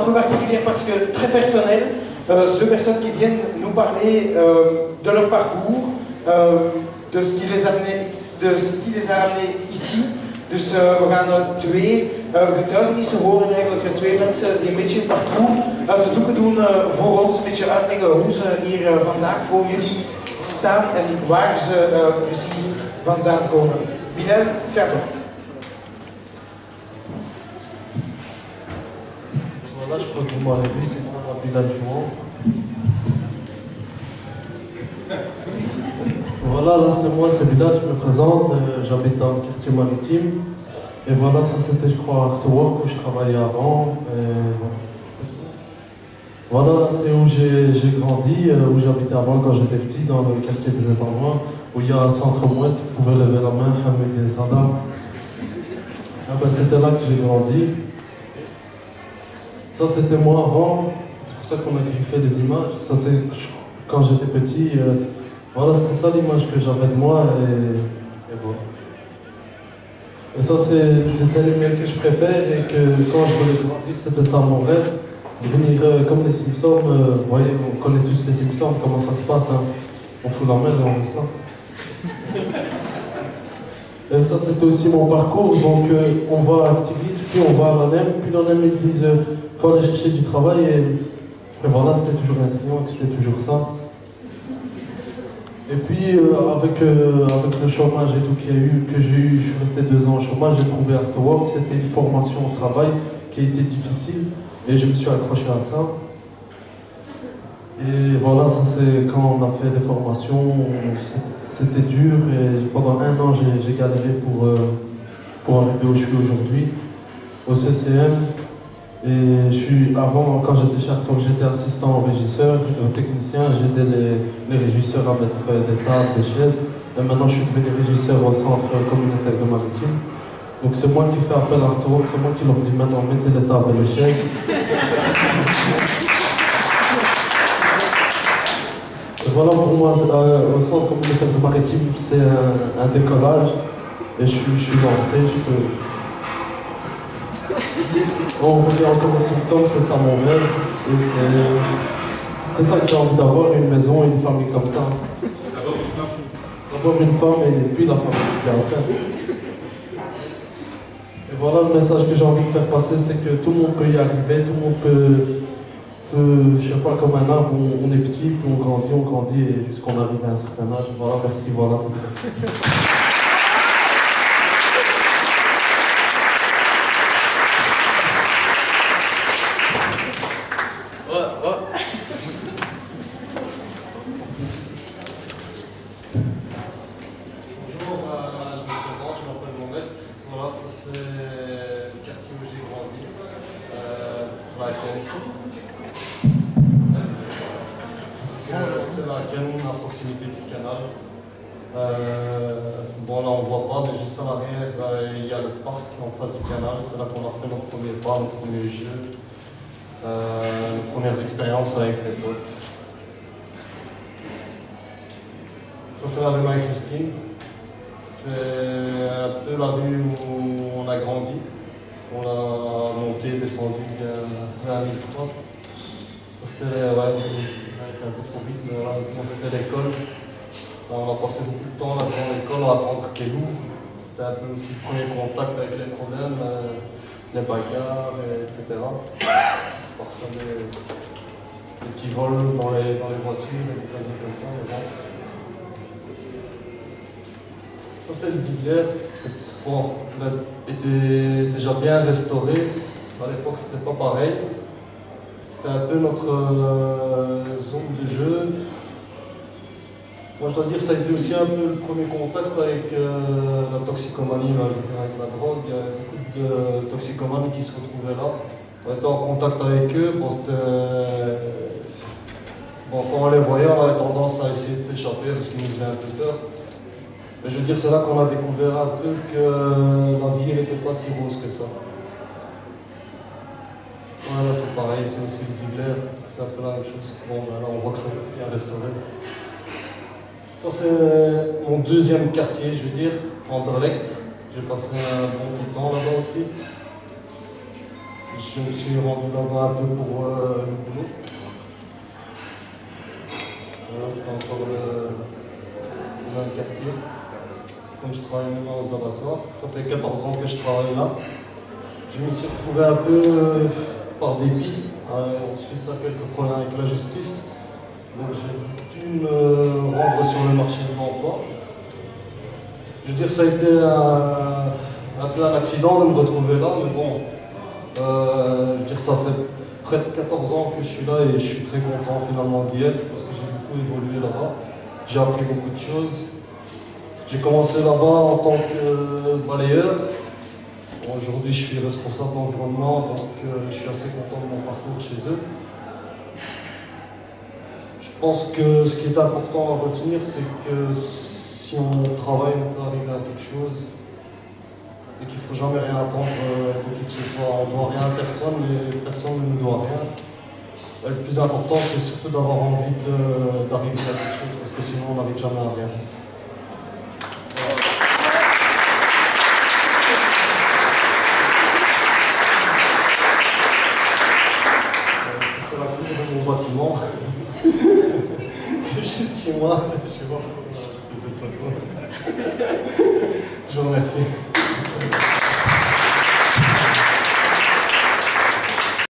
peu particulière parce que très personnelle. Deux personnes qui viennent nous parler de leur parcours, de ce qui les a amenés ici. Dus we gaan twee getuigenissen horen, eigenlijk twee mensen die een beetje het parcours uit de doeken doen voor ons, een beetje uitleggen hoe ze hier vandaan voor jullie staan en waar ze precies vandaan komen. Bilal, verder. Voilà, je crois que vous m'avez vu, c'est moi, Bilal Jouan. Voilà, là c'est moi, c'est Bilal, je me présente, j'habite dans le quartier maritime. Et voilà, ça c'était, je crois, Artwork où je travaillais avant. Voilà, c'est où j'ai grandi, où j'habitais avant quand j'étais petit, dans le quartier des États-Unis, où il y a un centre ouest, vous pouvez lever la main, Hamid et Sada. Ah ben, c'était là que j'ai grandi. Ça c'était moi avant, c'est pour ça qu'on a griffé les images. Ça c'est quand j'étais petit, voilà, c'était ça l'image que j'avais de moi et voilà. Et ça c'est des dessins animés que je préfère et que quand je voulais grandir, c'était ça mon rêve. Devenir comme les Simpsons, vous voyez, on connaît tous les Simpsons, comment ça se passe, hein. On fout la mer et on reste là. Et ça c'était aussi mon parcours, donc on va à Activis, puis on va à l'ANEM, puis l'ANEM ils disent faut aller chercher du travail et voilà, c'était toujours un triomphe, c'était toujours ça. Et puis avec le chômage et tout qu'il y a eu, que j'ai eu, je suis resté 2 ans au chômage, j'ai trouvé Artwork, c'était une formation au travail qui a été difficile et je me suis accroché à ça. Et voilà, ça c'est quand on a fait des formations, c'était dur et pendant 1 an j'ai galéré pour arriver où je suis aujourd'hui, au CCM. Et avant, quand j'étais chez Artwork, j'étais assistant au régisseur, au technicien, j'aidais les régisseurs à mettre des tables, des chaises. Et maintenant, je suis devenu régisseur au centre communautaire de Maritime. Donc c'est moi qui fais appel à Artwork, c'est moi qui leur dis maintenant mettez les tables et les chaises. Et voilà, pour moi, au centre communautaire de Maritime, c'est un décollage. Et je suis lancé, je peux... On revient encore aux Simpsons, c'est ça mon rêve. C'est ça que j'ai envie d'avoir, une maison, une famille comme ça. D'abord une femme et puis la famille qui vient faire. Et voilà le message que j'ai envie de faire passer, c'est que tout le monde peut y arriver, tout le monde peut je sais pas, comme un arbre, on est petit, puis on grandit et jusqu'on arrive à un certain âge. Voilà, merci, voilà. À proximité du canal. Bon là on ne voit pas, mais juste en arrière il y a le parc en face du canal, c'est là qu'on a fait nos premiers pas, nos premiers jeux, nos premières expériences avec les potes. Ça c'est la rue Marie-Christine, c'est un peu la rue où on a grandi, on a monté, descendu vers 2003. Ça c'était un peu trop vite, mais voilà, c'était l'école. On a passé beaucoup de temps là dans l'école à apprendre Kelou. C'était un peu aussi le premier contact avec les problèmes, les bagarres, etc. Parfois des petits vols dans les voitures, et des conneries comme ça. Mais bon. Ça c'est le Ziegler. Bon, il était déjà bien restauré. À l'époque c'était pas pareil. C'était un peu notre zone de jeu. Moi je dois dire que ça a été aussi un peu le premier contact avec la toxicomanie, avec la drogue. Il y avait beaucoup de toxicomanes qui se retrouvaient là. On était en contact avec eux. Bon, quand on les voyait, on avait tendance à essayer de s'échapper parce qu'ils nous faisaient un peu peur. Mais je veux dire, c'est là qu'on a découvert un peu que la vie n'était pas si rose que ça. Voilà, c'est pareil, c'est aussi le Ziegler, c'est un peu la même chose. Bon, ben là, on voit que c'est bien restauré. Ça, c'est mon deuxième quartier, je veux dire, Anderlecht. J'ai passé un bon petit temps là-bas aussi. Je me suis rendu là-bas un peu pour le boulot. Voilà, c'est encore le même quartier. Comme je travaille maintenant aux abattoirs, ça fait 14 ans que je travaille là. Je me suis retrouvé un peu par dépit, suite à quelques problèmes avec la justice. Donc j'ai dû me rendre sur le marché de l'emploi. Je veux dire, ça a été un peu un accident de me retrouver là, mais bon, je veux dire, ça fait près de 14 ans que je suis là et je suis très content finalement d'y être parce que j'ai beaucoup évolué là-bas. J'ai appris beaucoup de choses. J'ai commencé là-bas en tant que balayeur. Bon, aujourd'hui, je suis responsable d'environnement, donc je suis assez content de mon parcours chez eux. Je pense que ce qui est important à retenir, c'est que si on travaille, on peut arriver à quelque chose et qu'il ne faut jamais rien attendre de qui que ce soit. On ne doit rien à personne et personne ne nous doit rien. Le plus important, c'est surtout d'avoir envie d'arriver à quelque chose parce que sinon, on n'arrive jamais à rien. C'est la cour de mon bâtiment. Je suis chez moi, je vais voir cette photo. Je vous remercie.